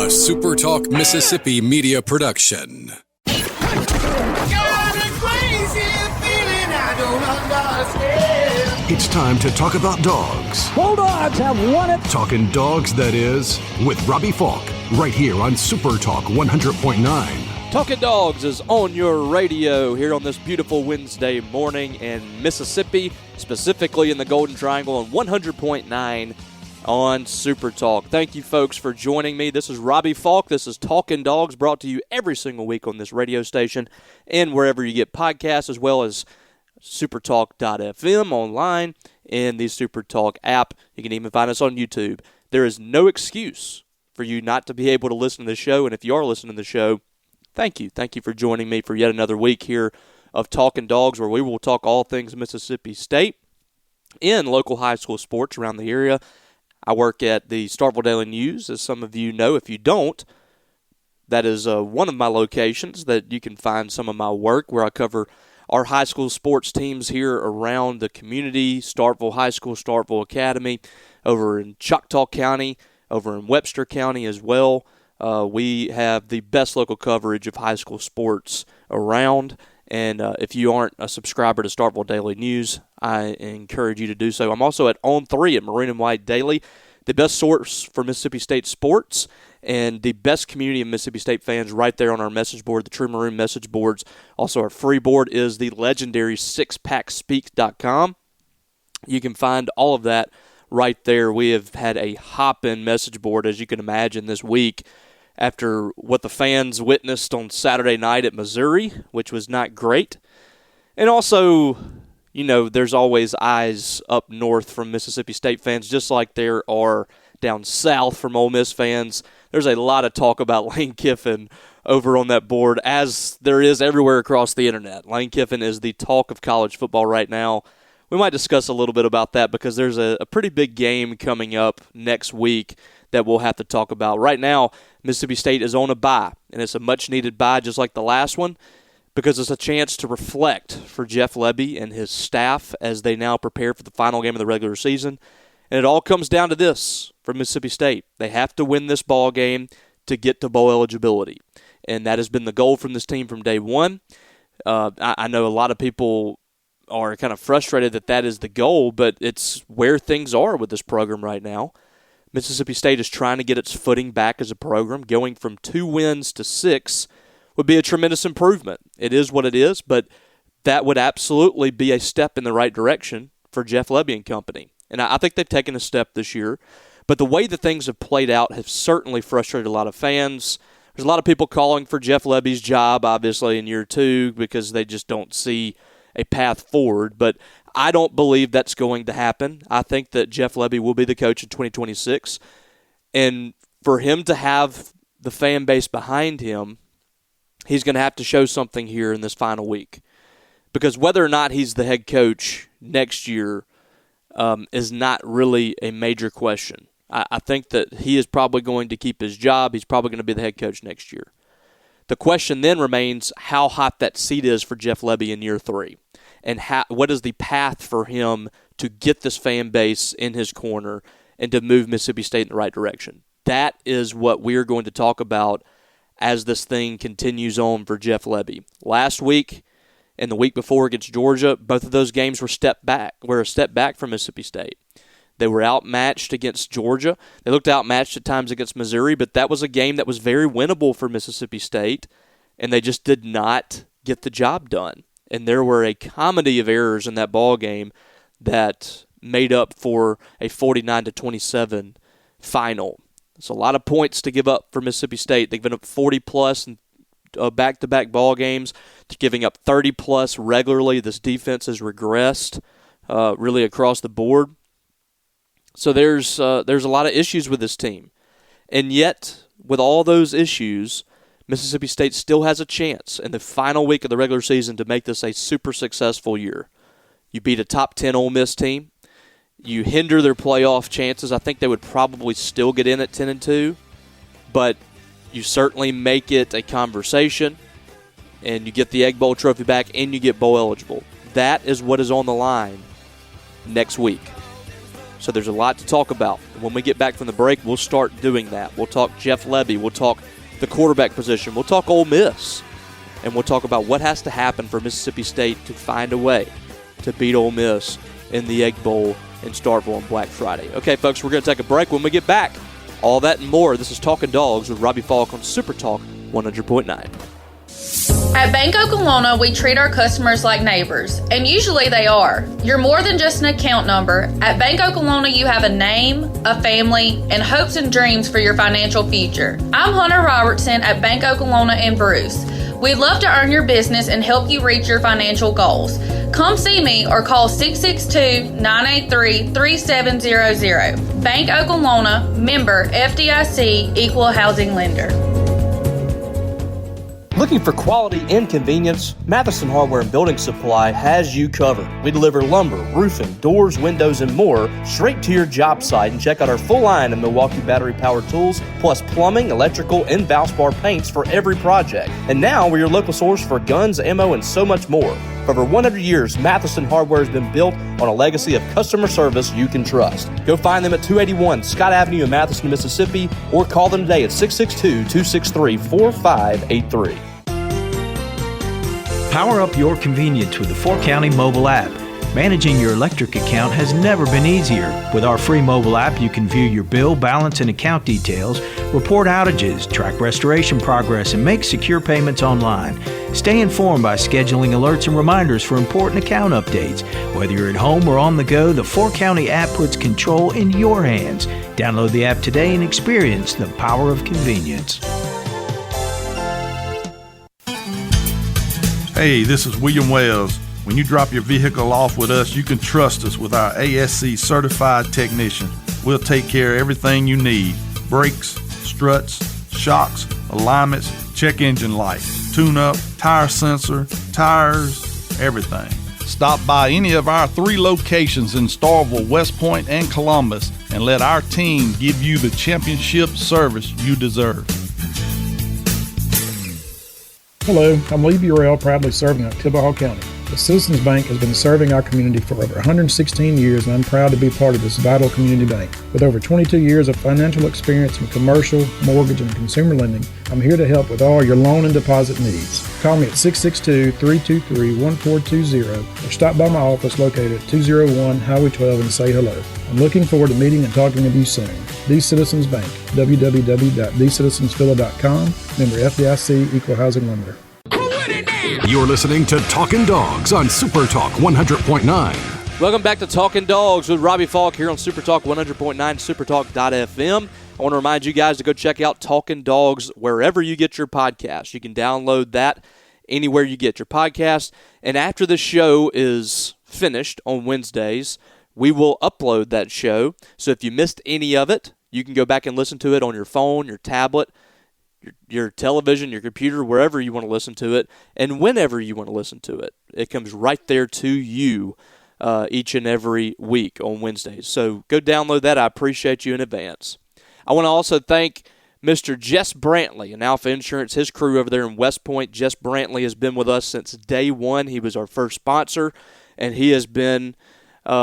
SuperTalk Mississippi media production. It's time to talk about dogs. Bulldogs have won it. Talkin Dawgs, that is, with Robbie Faulk, right here on SuperTalk 100.9. Talkin Dawgs is on your radio here on this beautiful Wednesday morning in Mississippi, specifically in the Golden Triangle on 100.9 on SuperTalk. Thank you, folks, for joining me. This is Robbie Faulk. This is Talkin Dawgs, brought to you every single week on this radio station and wherever you get podcasts, as well as supertalk.fm online and the SuperTalk app. You can even find us on YouTube. There is no excuse for you not to be able to listen to the show, and if you are listening to the show, thank you. Thank you for joining me for yet another week here of Talkin Dawgs, where we will talk all things Mississippi State in local high school sports around the area. I work at the Starkville Daily News, as some of you know. If you don't, that is one of my locations that you can find some of my work, where I cover our high school sports teams here around the community, Starkville High School, Starkville Academy, over in Choctaw County, over in Webster County as well. We have the best local coverage of high school sports around, and if you aren't a subscriber to Starkville Daily News, I encourage you to do so. I'm also at On3 at Maroon and White Daily, the best source for Mississippi State sports and the best community of Mississippi State fans right there on our message board, the True Maroon message boards. Also, our free board is the legendary sixpackspeak.com. You can find all of that right there. We have had a hop-in message board, as you can imagine, this week after what the fans witnessed on Saturday night at Missouri, which was not great. And also, you know, there's always eyes up north from Mississippi State fans, just like there are down south from Ole Miss fans. There's a lot of talk about Lane Kiffin over on that board, as there is everywhere across the internet. Lane Kiffin is the talk of college football right now. We might discuss a little bit about that because there's a pretty big game coming up next week that we'll have to talk about. Right now, Mississippi State is on a bye, and it's a much-needed bye just like the last one, because it's a chance to reflect for Jeff Lebby and his staff as they now prepare for the final game of the regular season. And it all comes down to this for Mississippi State. They have to win this ball game to get to bowl eligibility. And that has been the goal from this team from day one. I know a lot of people are kind of frustrated that that is the goal, but it's where things are with this program right now. Mississippi State is trying to get its footing back as a program. Going from 2 wins to 6 would be a tremendous improvement. It is what it is, but that would absolutely be a step in the right direction for Jeff Lebby and company. And I think they've taken a step this year. But the way that things have played out have certainly frustrated a lot of fans. There's a lot of people calling for Jeff Lebby's job, obviously, in year 2 because they just don't see a path forward. But I don't believe that's going to happen. I think that Jeff Lebby will be the coach in 2026. And for him to have the fan base behind him, he's going to have to show something here in this final week. Because whether or not he's the head coach next year is not really a major question. I think that he is probably going to keep his job. He's probably going to be the head coach next year. The question then remains how hot that seat is for Jeff Lebby in year 3. And what is the path for him to get this fan base in his corner and to move Mississippi State in the right direction. That is what we're going to talk about as this thing continues on for Jeff Lebby. Last week and the week before against Georgia, both of those games were a step back from Mississippi State. They were outmatched against Georgia. They looked outmatched at times against Missouri, but that was a game that was very winnable for Mississippi State, and they just did not get the job done. And there were a comedy of errors in that ball game that made up for a 49-27 final. It's a lot of points to give up for Mississippi State. They've been up 40-plus in back-to-back ball games. They're giving up 30-plus regularly. This defense has regressed really across the board. So there's a lot of issues with this team. And yet, with all those issues, Mississippi State still has a chance in the final week of the regular season to make this a super successful year. You beat a top 10 Ole Miss team. You hinder their playoff chances. I think they would probably still get in at 10-2, but you certainly make it a conversation, and you get the Egg Bowl trophy back, and you get bowl eligible. That is what is on the line next week. So there's a lot to talk about. When we get back from the break, we'll start doing that. We'll talk Jeff Lebby. We'll talk the quarterback position. We'll talk Ole Miss. And we'll talk about what has to happen for Mississippi State to find a way to beat Ole Miss in the Egg Bowl in Starkville on Black Friday. Okay, folks, we're going to take a break. When we get back, all that and more. This is Talkin Dawgs with Robbie Faulk on SuperTalk 100.9. At Bank Oklahoma, we treat our customers like neighbors, and usually they are. You're more than just an account number. At Bank Oklahoma, you have a name, a family, and hopes and dreams for your financial future. I'm Hunter Robertson at Bank Oklahoma in Bruce. We'd love to earn your business and help you reach your financial goals. Come see me or call 662-983-3700. Bank Oklahoma, member FDIC, equal housing lender. Looking for quality and convenience? Matheson Hardware and Building Supply has you covered. We deliver lumber, roofing, doors, windows, and more straight to your job site. And check out our full line of Milwaukee battery-powered tools, plus plumbing, electrical, and Valspar paints for every project. And now we're your local source for guns, ammo, and so much more. For over 100 years, Matheson Hardware has been built on a legacy of customer service you can trust. Go find them at 281 Scott Avenue in Matheson, Mississippi, or call them today at 662-263-4583. Power up your convenience with the 4County mobile app. Managing your electric account has never been easier. With our free mobile app, you can view your bill, balance, and account details, report outages, track restoration progress, and make secure payments online. Stay informed by scheduling alerts and reminders for important account updates. Whether you're at home or on the go, the 4County app puts control in your hands. Download the app today and experience the power of convenience. Hey, this is William Wells. When you drop your vehicle off with us, you can trust us with our ASC certified technician. We'll take care of everything you need. Brakes, struts, shocks, alignments, check engine light, tune-up, tire sensor, tires, everything. Stop by any of our 3 locations in Starkville, West Point, and Columbus, and let our team give you the championship service you deserve. Hello, I'm Lee Burrell, proudly serving Oktibbeha County. The Citizens Bank has been serving our community for over 116 years, and I'm proud to be part of this vital community bank. With over 22 years of financial experience in commercial, mortgage, and consumer lending, I'm here to help with all your loan and deposit needs. Call me at 662-323-1420 or stop by my office located at 201 Highway 12 and say hello. I'm looking forward to meeting and talking with you soon. The Citizens Bank, www.thecitizensvilla.com, member FDIC, equal housing lender. You're listening to Talkin Dawgs on SuperTalk 100.9. Welcome back to Talkin Dawgs with Robbie Faulk here on SuperTalk 100.9, supertalk.fm. I want to remind you guys to go check out Talkin Dawgs wherever you get your podcasts. You can download that anywhere you get your podcast. And after the show is finished on Wednesdays, we will upload that show. So if you missed any of it, you can go back and listen to it on your phone, your tablet, your television, your computer, wherever you want to listen to it, and whenever you want to listen to it. It comes right there to you each and every week on Wednesdays. So go download that. I appreciate you in advance. I want to also thank Mr. Jess Brantley and Alpha Insurance, his crew over there in West Point. Jess Brantley has been with us since day one. He was our first sponsor, and he has been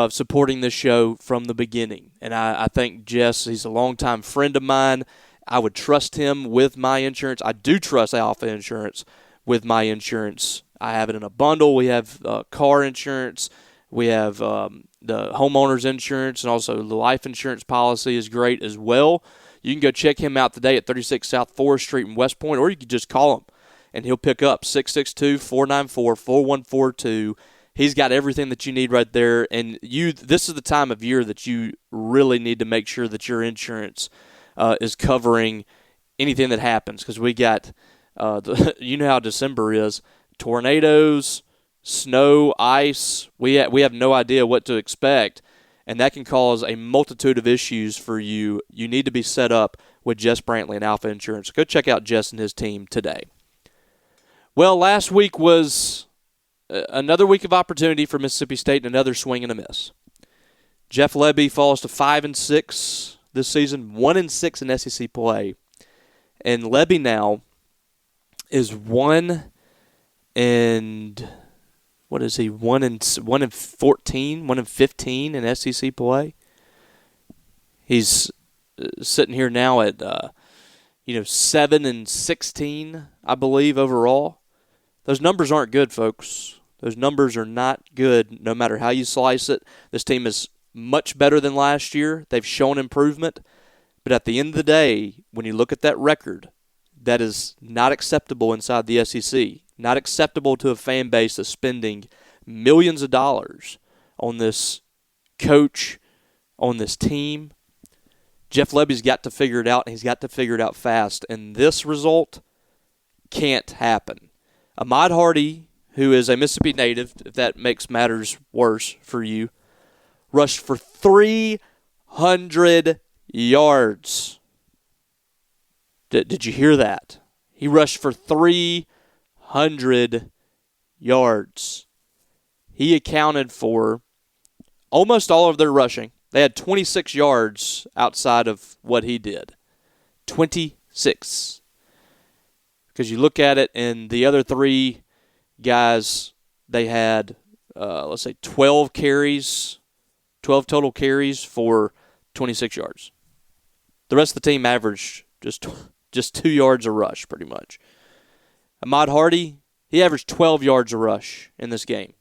supporting this show from the beginning. And I thank Jess. He's a longtime friend of mine. I would trust him with my insurance. I do trust Alpha Insurance with my insurance. I have it in a bundle. We have car insurance. We have the homeowner's insurance, and also the life insurance policy is great as well. You can go check him out today at 36 South 4th Street in West Point, or you can just call him, and he'll pick up 662-494-4142. He's got everything that you need right there, and this is the time of year that you really need to make sure that your insurance is covering anything that happens, because we got, you know how December is, tornadoes, snow, ice. We have no idea what to expect, and that can cause a multitude of issues for you. You need to be set up with Jess Brantley and Alpha Insurance. Go check out Jess and his team today. Well, last week was another week of opportunity for Mississippi State and another swing and a miss. Jeff Lebby falls to 5-6 this season, 1-6 in SEC play, and Lebby now is 1 and what is he? 1-14, 1-15 in SEC play. He's sitting here now at 7-16, I believe, overall. Those numbers aren't good, folks. Those numbers are not good no matter how you slice it. This team is much better than last year. They've shown improvement. But at the end of the day, when you look at that record, that is not acceptable inside the SEC. Not acceptable to a fan base that's spending millions of dollars on this coach, on this team. Jeff Lebby's got to figure it out, and he's got to figure it out fast. And this result can't happen. Ahmad Hardy, who is a Mississippi native, if that makes matters worse for you, rushed for 300 yards. Did you hear that? He rushed for 300 yards. He accounted for almost all of their rushing. They had 26 yards outside of what he did. 26. Because you look at it, and the other three guys, they had, 12 carries, 12 total carries for 26 yards. The rest of the team averaged just 2 yards a rush, pretty much. Ahmad Hardy, he averaged 12 yards a rush in this game.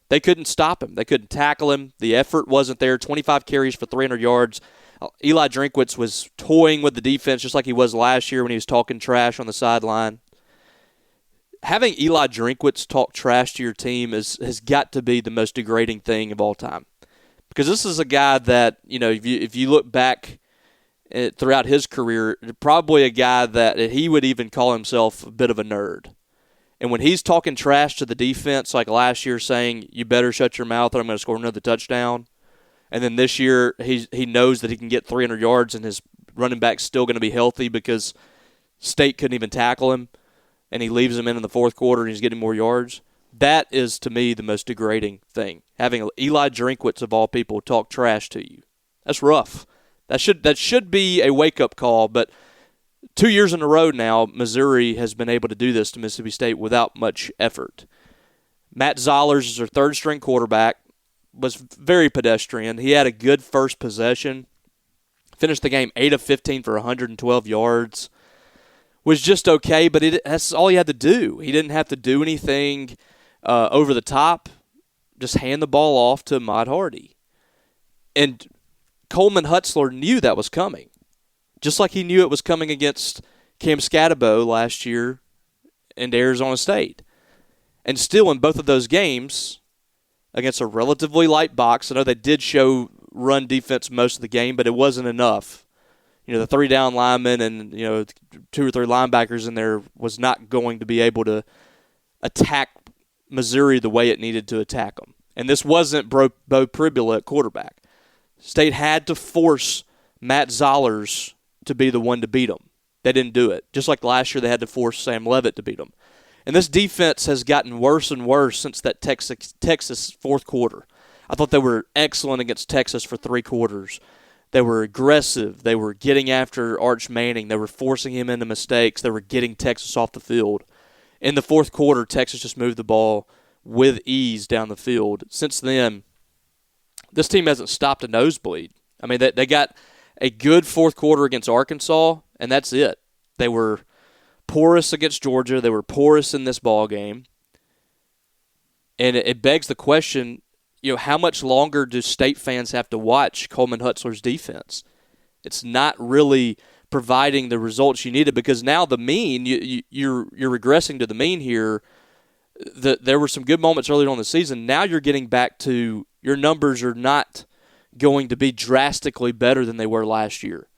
They couldn't stop him. They couldn't tackle him. The effort wasn't there. 25 carries for 300 yards. Eli Drinkwitz was toying with the defense just like he was last year when he was talking trash on the sideline. Having Eli Drinkwitz talk trash to your team has got to be the most degrading thing of all time. Because this is a guy that, if you look back throughout his career, probably a guy that he would even call himself a bit of a nerd. And when he's talking trash to the defense, like last year saying, you better shut your mouth or I'm going to score another touchdown. And then this year, he knows that he can get 300 yards and his running back's still going to be healthy because State couldn't even tackle him. And he leaves him in the fourth quarter and he's getting more yards. That is, to me, the most degrading thing. Having Eli Drinkwitz, of all people, talk trash to you. That's rough. That should be a wake-up call, but 2 years in a row now, Missouri has been able to do this to Mississippi State without much effort. Matt Zollers is their third-string quarterback, was very pedestrian. He had a good first possession, finished the game 8 of 15 for 112 yards. Was just okay, but that's all he had to do. He didn't have to do anything over the top. Just hand the ball off to Ahmad Hardy. And Coleman Hutzler knew that was coming. Just like he knew it was coming against Cam Scatabo last year and Arizona State. And still in both of those games, against a relatively light box, I know they did show run defense most of the game, but it wasn't enough. The 3 down linemen and, 2 or 3 linebackers in there was not going to be able to attack Missouri the way it needed to attack them. And this wasn't Bo Pribula at quarterback. State had to force Matt Zollers to be the one to beat them. They didn't do it. Just like last year they had to force Sam Leavitt to beat them. And this defense has gotten worse and worse since that Texas fourth quarter. I thought they were excellent against Texas for 3 quarters. They were aggressive. They were getting after Arch Manning. They were forcing him into mistakes. They were getting Texas off the field. In the fourth quarter, Texas just moved the ball with ease down the field. Since then, this team hasn't stopped a nosebleed. I mean, they got a good fourth quarter against Arkansas, and that's it. They were porous against Georgia. They were porous in this ball game. And it begs the question, how much longer do State fans have to watch Coleman Hutzler's defense? It's not really providing the results you needed because now the mean, you're regressing to the mean here. There were some good moments earlier on in the season. Now you're getting back to your numbers are not going to be drastically better than they were last year.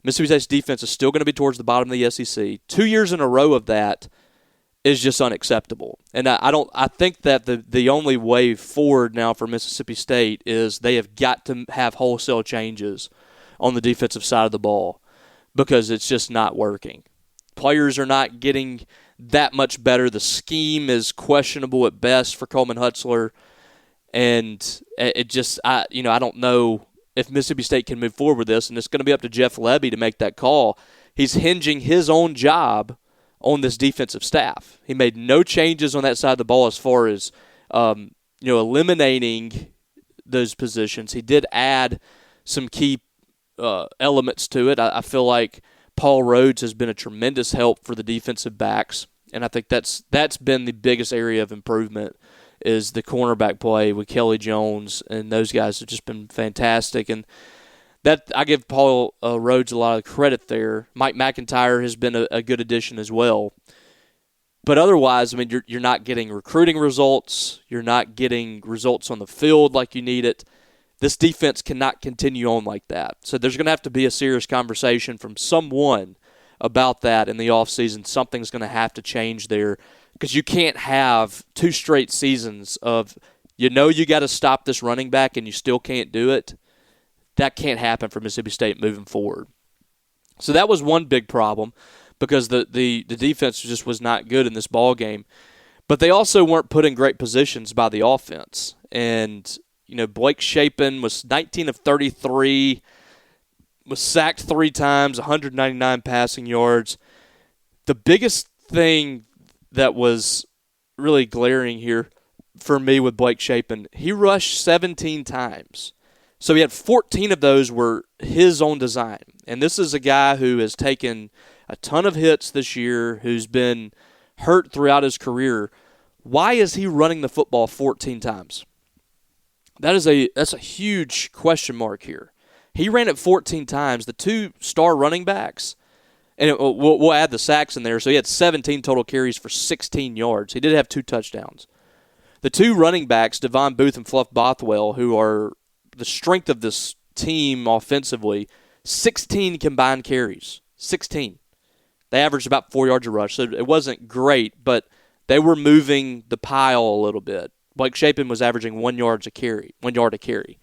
Mississippi State's defense is still going to be towards the bottom of the SEC. 2 years in a row of that is just unacceptable. And I think that the only way forward now for Mississippi State is they have got to have wholesale changes on the defensive side of the ball because it's just not working. Players are not getting that much better. The scheme is questionable at best for Coleman Hutzler. And it just, I don't know if Mississippi State can move forward with this, and it's going to be up to Jeff Lebby to make that call. He's hinging his own job on this defensive staff. He made no changes on that side of the ball as far as eliminating those positions. He did add some key elements to it. I feel like Paul Rhodes has been a tremendous help for the defensive backs, and I think that's been the biggest area of improvement is the cornerback play with Kelly Jones, and those guys have just been fantastic. And that I give Paul Rhodes a lot of credit there. Mike McIntyre has been a good addition as well. But otherwise, I mean, you're not getting recruiting results. You're not getting results on the field like you need it. This defense cannot continue on like that. So there's going to have to be a serious conversation from someone about that in the offseason. Something's going to have to change there because you can't have 2 straight seasons of, you got to stop this running back and you still can't do it. That can't happen for Mississippi State moving forward. So that was one big problem because the defense just was not good in this ball game. But they also weren't put in great positions by the offense. And Blake Shapen was 19 of 33, was sacked 3 times, 199 passing yards. The biggest thing that was really glaring here for me with Blake Shapen, he rushed 17 times. So he had 14 of those were his own design. And this is a guy who has taken a ton of hits this year, who's been hurt throughout his career. Why is he running the football 14 times? That's a huge question mark here. He ran it 14 times. The 2 star running backs, and we'll add the sacks in there, so he had 17 total carries for 16 yards. He did have 2 touchdowns. The 2 running backs, Devon Booth and Fluff Bothwell, who are the strength of this team offensively, 16 combined carries. 16. They averaged about 4 yards a rush, so it wasn't great, but they were moving the pile a little bit. Blake Shapen was averaging 1 yard a carry.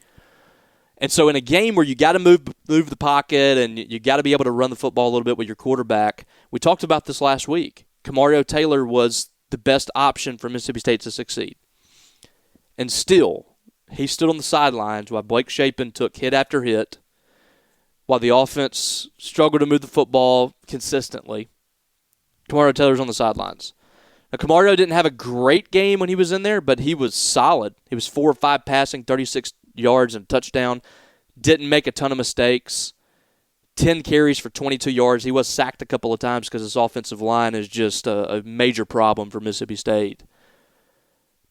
And so in a game where you got to move the pocket and you got to be able to run the football a little bit with your quarterback, we talked about this last week. Kamario Taylor was the best option for Mississippi State to succeed. And still, he stood on the sidelines while Blake Shapen took hit after hit, while the offense struggled to move the football consistently. Kamario Taylor's on the sidelines. Now, Kamario didn't have a great game when he was in there, but he was solid. He was 4 or 5 passing, 36 yards and a touchdown. Didn't make a ton of mistakes. 10 carries for 22 yards. He was sacked a couple of times because his offensive line is just a major problem for Mississippi State.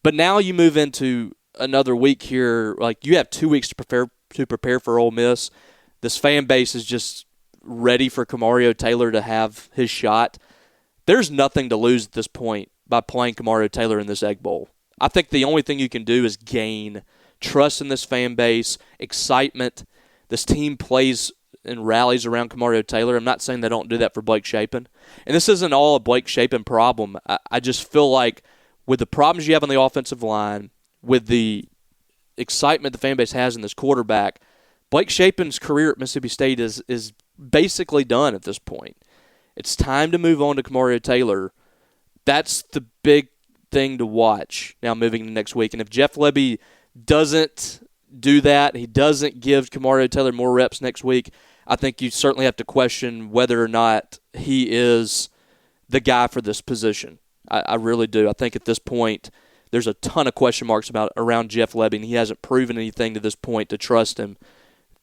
But now you move into another week here. Like, you have 2 weeks to prepare for Ole Miss. This fan base is just ready for Kamario Taylor to have his shot. There's nothing to lose at this point by playing Kamario Taylor in this Egg Bowl. I think the only thing you can do is gain trust in this fan base, excitement. This team plays and rallies around Kamario Taylor. I'm not saying they don't do that for Blake Shapen. And this isn't all a Blake Shapen problem. I just feel like with the problems you have on the offensive line, with the excitement the fan base has in this quarterback, Blake Shapen's career at Mississippi State is basically done at this point. It's time to move on to Kamario Taylor. That's the big thing to watch now moving to next week. And if Jeff Lebby doesn't do that, he doesn't give Kamario Taylor more reps next week, I think you certainly have to question whether or not he is the guy for this position. I really do. I think at this point there's a ton of question marks around Jeff Lebby, and he hasn't proven anything to this point to trust him.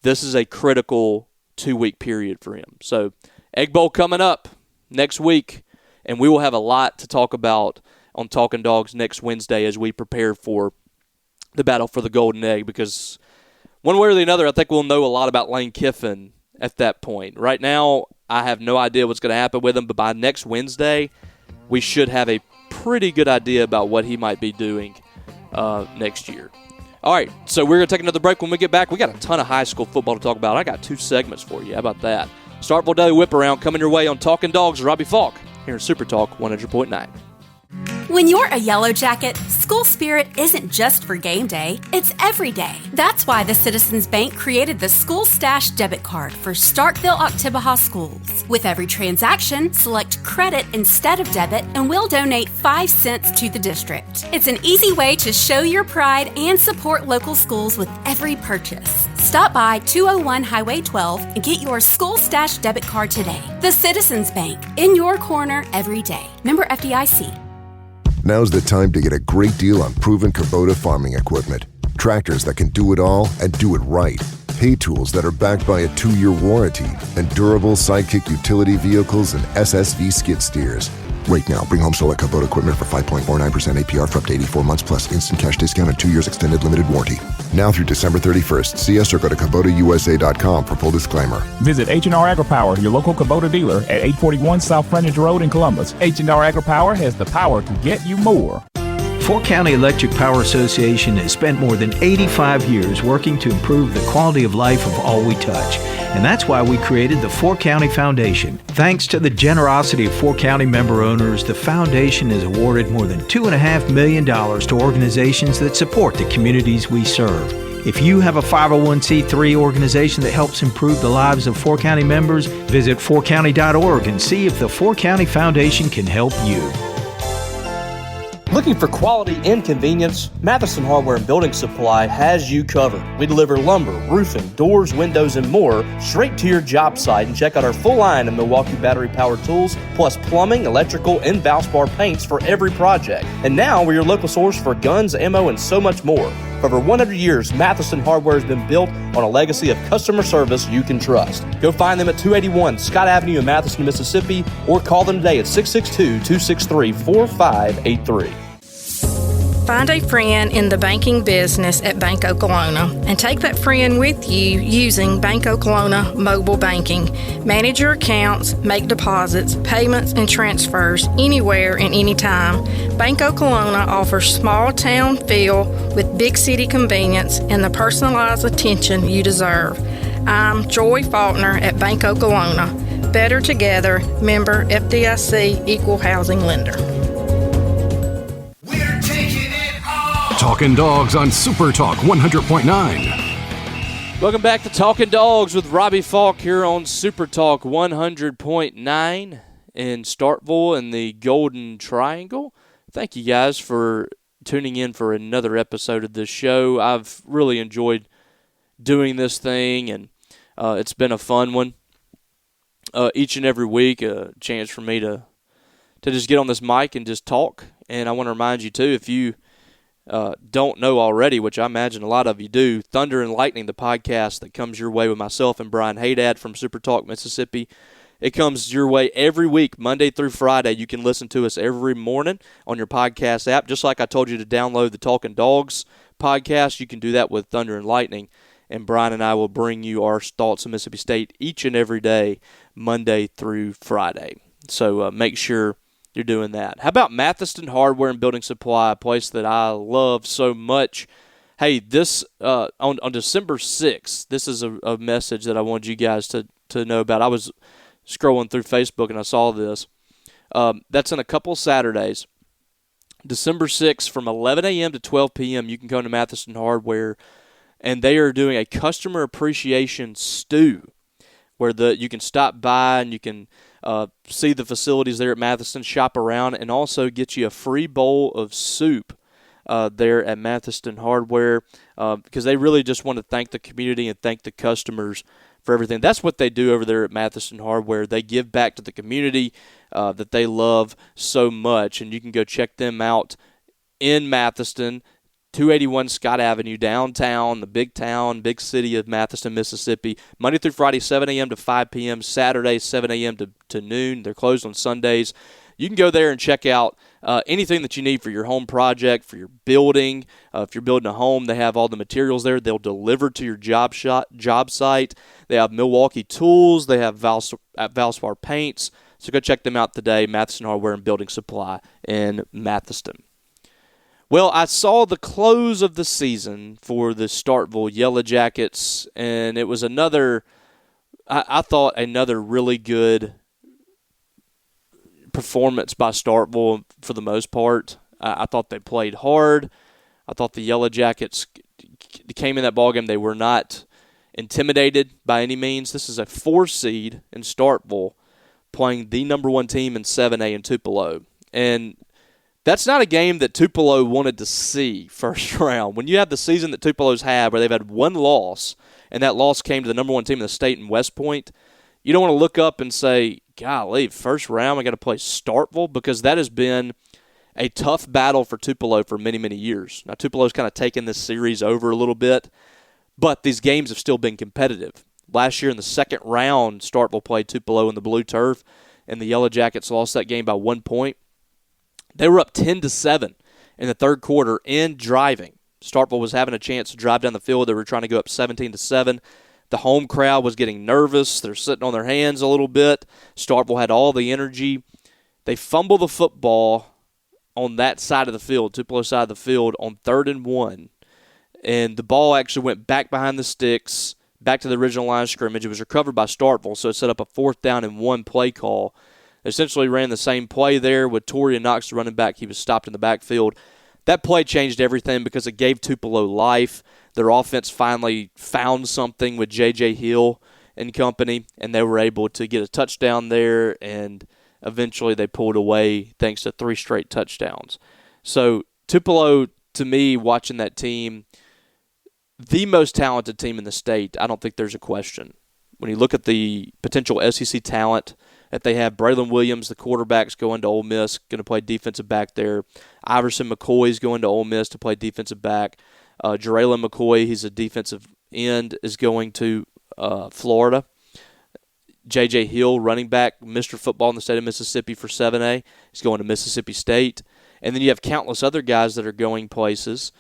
This is a critical 2-week period for him. So Egg Bowl coming up next week, and we will have a lot to talk about on Talkin Dawgs next Wednesday as we prepare for the battle for the Golden Egg, because one way or the other, I think we'll know a lot about Lane Kiffin at that point. Right now, I have no idea what's going to happen with him, but by next Wednesday, we should have a pretty good idea about what he might be doing next year. All right, so we're going to take another break. When we get back, we got a ton of high school football to talk about. I got 2 segments for you. How about that? Starkville Daily Whip Around coming your way on Talkin Dawgs. Robbie Faulk here in SuperTalk 100.9. When you're a Yellow Jacket, school spirit isn't just for game day, it's every day. That's why the Citizens Bank created the School Stash Debit Card for Starkville-Oktibbeha schools. With every transaction, select credit instead of debit, and we'll donate 5 cents to the district. It's an easy way to show your pride and support local schools with every purchase. Stop by 201 Highway 12 and get your School Stash Debit Card today. The Citizens Bank, in your corner every day. Member FDIC. Now's the time to get a great deal on proven Kubota farming equipment. Tractors that can do it all and do it right. Pay tools that are backed by a 2-year warranty, and durable Sidekick utility vehicles and SSV skid steers. Right now, bring home select Kubota equipment for 5.49% APR for up to 84 months plus instant cash discount and 2 years extended limited warranty. Now through December 31st. See us or go to KubotaUSA.com for full disclaimer. Visit H&R AgriPower, your local Kubota dealer at 841 South Frontage Road in Columbus. H&R AgriPower has the power to get you more. Fork County Electric Power Association has spent more than 85 years working to improve the quality of life of all we touch. And that's why we created the Fork County Foundation. Thanks to the generosity of Fork County member owners, the foundation has awarded more than $2.5 million to organizations that support the communities we serve. If you have a 501c3 organization that helps improve the lives of Fork County members, visit forkcounty.org and see if the Fork County Foundation can help you. Looking for quality and convenience? Matheson Hardware and Building Supply has you covered. We deliver lumber, roofing, doors, windows, and more straight to your job site. And check out our full line of Milwaukee battery-powered tools, plus plumbing, electrical, and Valspar paints for every project. And now we're your local source for guns, ammo, and so much more. For over 100 years, Matheson Hardware has been built on a legacy of customer service you can trust. Go find them at 281 Scott Avenue in Matheson, Mississippi, or call them today at 662-263-4583. Find a friend in the banking business at Bank Oklahoma and take that friend with you using Bank Oklahoma mobile banking. Manage your accounts, make deposits, payments, and transfers anywhere and anytime. Bank Oklahoma offers small town feel with big city convenience and the personalized attention you deserve. I'm Joy Faulkner at Bank Oklahoma. Better together, member FDIC, equal housing lender. Talkin Dawgs on SuperTalk 100.9. Welcome back to Talkin Dawgs with Robbie Faulk here on SuperTalk 100.9 in Starkville in the Golden Triangle. Thank you guys for tuning in for another episode of this show. I've really enjoyed doing this thing, and it's been a fun one. Each and every week, a chance for me to just get on this mic and just talk. And I want to remind you, too, if you don't know already, which I imagine a lot of you do, Thunder and Lightning, the podcast that comes your way with myself and Brian Haydad from SuperTalk, Mississippi. It comes your way every week, Monday through Friday. You can listen to us every morning on your podcast app. Just like I told you to download the Talkin Dawgs podcast, you can do that with Thunder and Lightning. And Brian and I will bring you our thoughts of Mississippi State each and every day, Monday through Friday. So make sure you're doing that. How about Matheson Hardware and Building Supply, a place that I love so much? Hey, this on December 6th, this is a message that I wanted you guys to know about. I was scrolling through Facebook and I saw this. That's in a couple Saturdays. December 6th from 11 a.m. to 12 p.m., you can come to Matheson Hardware, and they are doing a customer appreciation stew where you can stop by and you can see the facilities there at Matheson, shop around, and also get you a free bowl of soup there at Matheson Hardware because they really just want to thank the community and thank the customers for everything. That's what they do over there at Matheson Hardware. They give back to the community that they love so much, and you can go check them out in Matheson, 281 Scott Avenue, downtown, the big town, big city of Matheson, Mississippi. Monday through Friday, 7 a.m. to 5 p.m. Saturday, 7 a.m. to noon. They're closed on Sundays. You can go there and check out anything that you need for your home project, for your building. If you're building a home, they have all the materials there. They'll deliver to your job site. They have Milwaukee tools. They have Valspar paints. So go check them out today, Matheson Hardware and Building Supply in Matheson. Well, I saw the close of the season for the Starkville Yellow Jackets, and it was I thought another really good performance by Starkville for the most part. I thought they played hard. I thought the Yellow Jackets came in that ballgame. They were not intimidated by any means. This is a 4 seed in Starkville playing the number 1 team in 7A in Tupelo. And that's not a game that Tupelo wanted to see first round. When you have the season that Tupelo's had where they've had 1 loss, and that loss came to the number 1 team in the state in West Point, you don't want to look up and say, golly, first round I got to play Starkville, because that has been a tough battle for Tupelo for many, many years. Now, Tupelo's kind of taken this series over a little bit, But these games have still been competitive. Last year in the second round, Starkville played Tupelo in the blue turf, and the Yellow Jackets lost that game by 1 point. They were up 10-7 in the third quarter and driving. Starkville was having a chance to drive down the field. They were trying to go up 17-7. The home crowd was getting nervous. They're sitting on their hands a little bit. Starkville had all the energy. They fumble the football on that side of the field, Tupelo side of the field, on 3rd and 1. And the ball actually went back behind the sticks, back to the original line of scrimmage. It was recovered by Starkville, so it set up a 4th down and 1 play call. Essentially ran the same play there with Torian Knox, the running back. He was stopped in the backfield. That play changed everything because it gave Tupelo life. Their offense finally found something with J.J. Hill and company, and they were able to get a touchdown there, and eventually they pulled away thanks to 3 straight touchdowns. So Tupelo, to me, watching that team, the most talented team in the state, I don't think there's a question. When you look at the potential SEC talent that they have, Braylon Williams, the quarterback's going to Ole Miss, going to play defensive back there. Iverson McCoy's going to Ole Miss to play defensive back. Jarraylen McCoy, he's a defensive end, is going to Florida. J.J. Hill, running back, Mr. Football in the state of Mississippi for 7A. He's going to Mississippi State. And then you have countless other guys that are going places.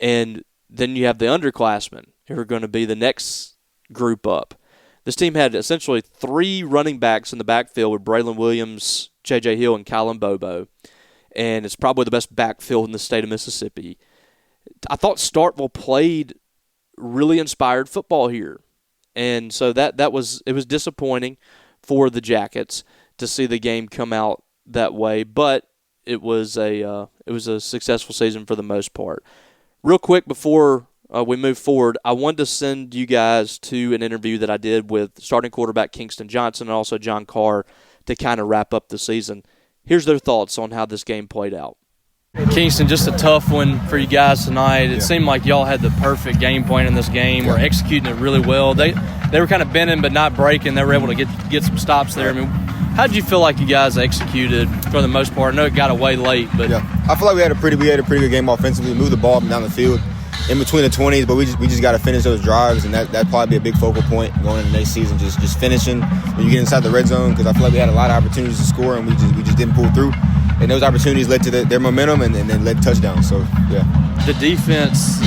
And then you have the underclassmen who are going to be the next group up. This team had essentially 3 running backs in the backfield with Braylon Williams, J.J. Hill, and Kylan Bobo. And it's probably the best backfield in the state of Mississippi. I thought Starkville played really inspired football here. And so it was disappointing for the Jackets to see the game come out that way, but it was a successful season for the most part. Real quick before we move forward, I wanted to send you guys to an interview that I did with starting quarterback Kingston Johnson and also John Carr to kind of wrap up the season. Here's their thoughts on how this game played out. Kingston, just a tough one for you guys tonight. It seemed like y'all had the perfect game plan in this game. We're executing it really well. They were kind of bending but not breaking. They were able to get some stops there. I mean, how did you feel like you guys executed for the most part? I know it got away late, but I feel like we had a pretty good game offensively. We moved the ball up and down the field in between the 20s, but we just got to finish those drives, and that'd probably be a big focal point going into next season. Just finishing when you get inside the red zone, because I feel like we had a lot of opportunities to score and we just didn't pull through. And those opportunities led to their momentum and then led to touchdowns. So, yeah. The defense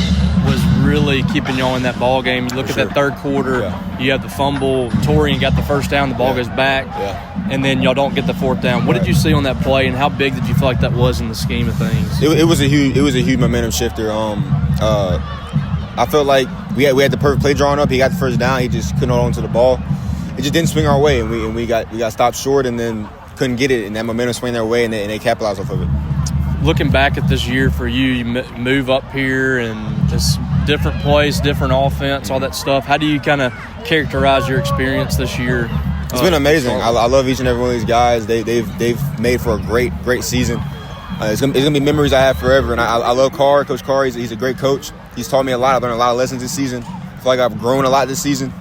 was really keeping y'all in that ball game. You look at that third quarter, you have the fumble. Torian got the first down, the ball goes back, and then y'all don't get the 4th down. What did you see on that play, and how big did you feel like that was in the scheme of things? It was a huge momentum shifter. I felt like we had the perfect play drawn up. He got the first down. He just couldn't hold on to the ball. It just didn't swing our way, and we got stopped short, and then couldn't get it, and that momentum swing their way, and they capitalized off of it. Looking back at this year for you, you move up here and just different plays, different offense, all that stuff. How do you kind of characterize your experience this year? It's been amazing. I love each and every one of these guys. They've made for a great season. It's gonna be memories I have forever, and I love Carr. Coach Carr, he's a great coach. He's taught me a lot. I've learned a lot of lessons this season. I feel like I've grown a lot this season.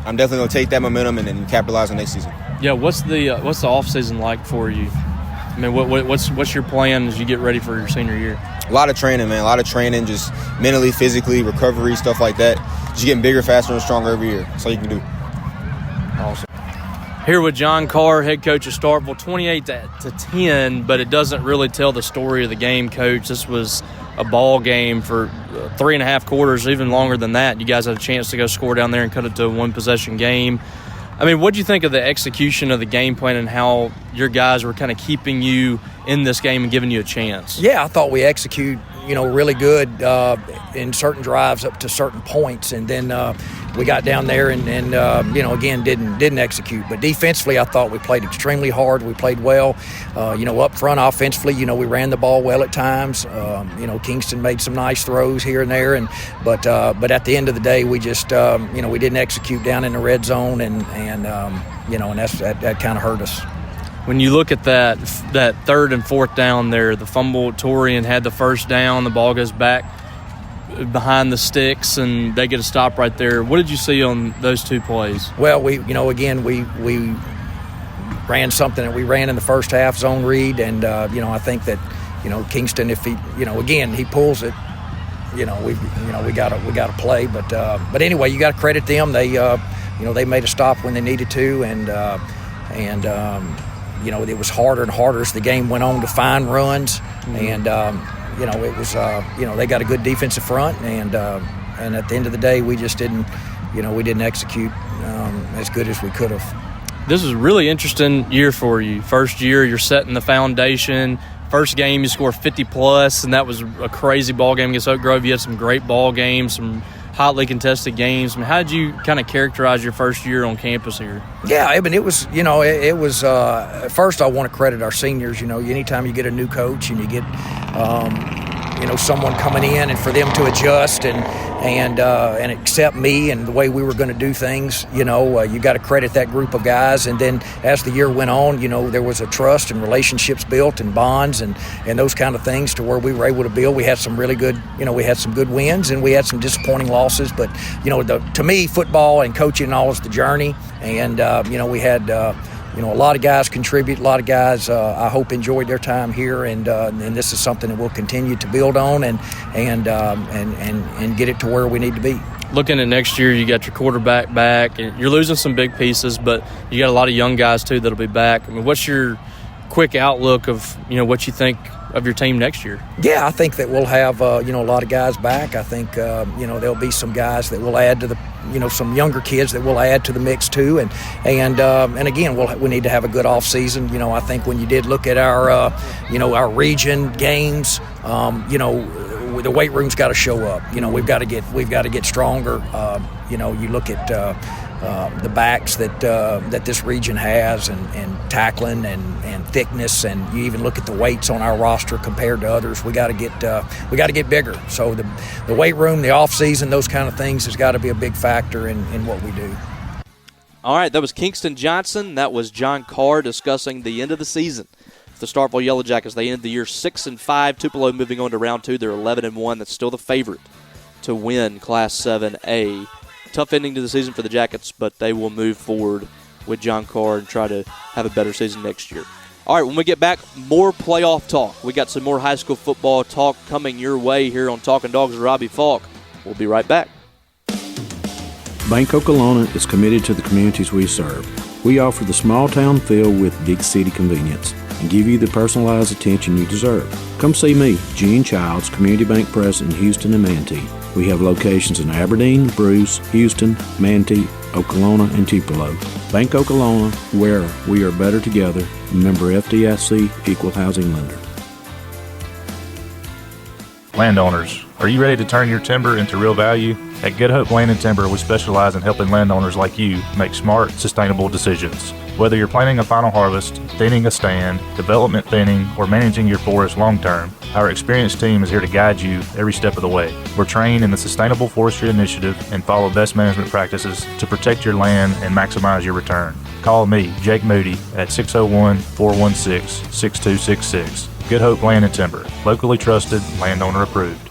I'm definitely gonna take that momentum and then capitalize on next season. Yeah, what's the off season like for you? I mean, what's your plan as you get ready for your senior year? A lot of training, man. A lot of training, just mentally, physically, recovery, stuff like that. Just getting bigger, faster, and stronger every year. That's all you can do. Awesome. Here with John Carr, head coach of Starkville, 28-10, but it doesn't really tell the story of the game, Coach. This was a ball game for 3.5 quarters, even longer than that. You guys had a chance to go score down there and cut it to a one-possession game. I mean, what do you think of the execution of the game plan and how your guys were kind of keeping you in this game and giving you a chance? Yeah, I thought we executed, really good in certain drives up to certain points, and then we got down there and again didn't execute. But defensively, I thought we played extremely hard. We played well. Up front offensively, we ran the ball well at times. Kingston made some nice throws here and there, but at the end of the day, we just we didn't execute down in the red zone, and that kind of hurt us. When you look at that 3rd and 4th down there, the fumble, Torian had the first down, the ball goes back behind the sticks, and they get a stop right there. What did you see on those 2 plays? Well, we ran something that we ran in the first half, zone read, and I think that Kingston, if he he pulls it we got to play. But anyway, you got to credit them. They they made a stop when they needed to, and it was harder and harder as the game went on to find runs, and it was they got a good defensive front, and at the end of the day, we just didn't execute as good as we could have. This is a really interesting year for you. First year, you're setting the foundation. First game, you score 50+, and that was a crazy ball game against Oak Grove. You had some great ball games, some hotly contested games. I mean, how did you kind of characterize your first year on campus here? Yeah, I mean, it was first I want to credit our seniors. Anytime you get a new coach and you get someone coming in, and for them to adjust and accept me and the way we were going to do things, you got to credit that group of guys. And then as the year went on, there was a trust and relationships built and bonds and those kind of things to where we were able to build. We had some really good, we had some good wins, and we had some disappointing losses. But, to me, football and coaching and all is the journey. And, we had a lot of guys contribute. A lot of guys, I hope, enjoyed their time here, and this is something that we'll continue to build on and get it to where we need to be. Looking at next year, you got your quarterback back, and you're losing some big pieces, but you got a lot of young guys too that'll be back. I mean, what's your quick outlook of what you think of your team next year? Yeah, I think that we'll have a lot of guys back. I think there'll be some guys that will add to the some younger kids that we'll add to the mix too, and again we need to have a good off season. I think when you did look at our our region games, the weight room's got to show up. We've got to get stronger. You look at the backs that this region has, and tackling and thickness, and you even look at the weights on our roster compared to others. We got to get bigger. So the weight room, the off season, those kind of things has got to be a big factor in what we do. All right, that was Kingston Johnson. That was John Carr discussing the end of the season. The Starkville Yellow Jackets, they ended the year 6-5. Tupelo moving on to round 2. They're 11-1. That's still the favorite to win Class 7A. Tough ending to the season for the Jackets, but they will move forward with John Carr and try to have a better season next year. All right, when we get back, more playoff talk. We got some more high school football talk coming your way here on Talkin Dawgs with Robbie Faulk. We'll be right back. Bank Okolona is committed to the communities we serve. We offer the small town feel with big city convenience and give you the personalized attention you deserve. Come see me, Gene Childs, Community Bank President in Houston and Manatee. We have locations in Aberdeen, Bruce, Houston, Manatee, Okolona, and Tupelo. Bank Okolona, where we are better together. Member FDIC, Equal Housing Lender. Landowners, are you ready to turn your timber into real value? At Good Hope Land and Timber, we specialize in helping landowners like you make smart, sustainable decisions. Whether you're planting a final harvest, thinning a stand, development thinning, or managing your forest long-term, our experienced team is here to guide you every step of the way. We're trained in the Sustainable Forestry Initiative and follow best management practices to protect your land and maximize your return. Call me, Jake Moody, at 601-416-6266. Good Hope Land and Timber, locally trusted, landowner approved.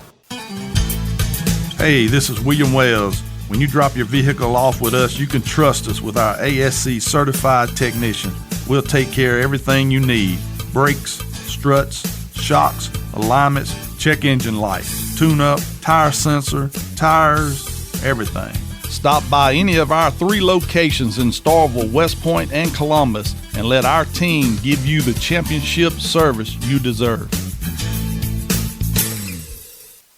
Hey, this is William Wells. When you drop your vehicle off with us, you can trust us with our ASC certified technician. We'll take care of everything you need. Brakes, struts, shocks, alignments, check engine light, tune-up, tire sensor, tires, everything. Stop by any of our 3 locations in Starkville, West Point, and Columbus, and let our team give you the championship service you deserve.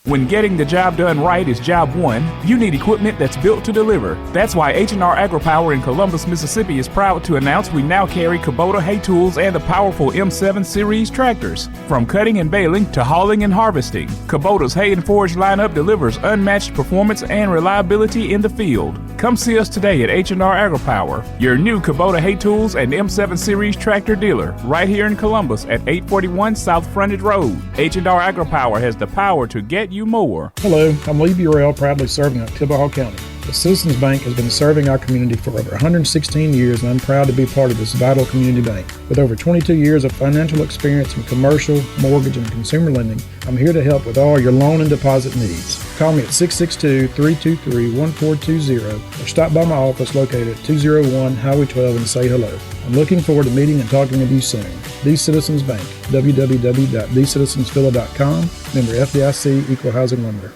When getting the job done right is job one, you need equipment that's built to deliver. That's why H&R AgriPower in Columbus, Mississippi is proud to announce we now carry Kubota hay tools and the powerful M7 series tractors. From cutting and baling to hauling and harvesting, Kubota's hay and forage lineup delivers unmatched performance and reliability in the field. Come see us today at H&R AgriPower, your new Kubota hay tools and M7 series tractor dealer, right here in Columbus at 841 South Frontage Road. H&R AgriPower has the power to get you more. Hello, I'm Lee Burrell, proudly serving Oktibbeha County. The Citizens Bank has been serving our community for over 116 years, and I'm proud to be part of this vital community bank. With over 22 years of financial experience in commercial, mortgage, and consumer lending, I'm here to help with all your loan and deposit needs. Call me at 662-323-1420 or stop by my office located at 201 Highway 12 and say hello. I'm looking forward to meeting and talking with you soon. The Citizens Bank, www.thecitizensvilla.com, member FDIC, Equal Housing Lender.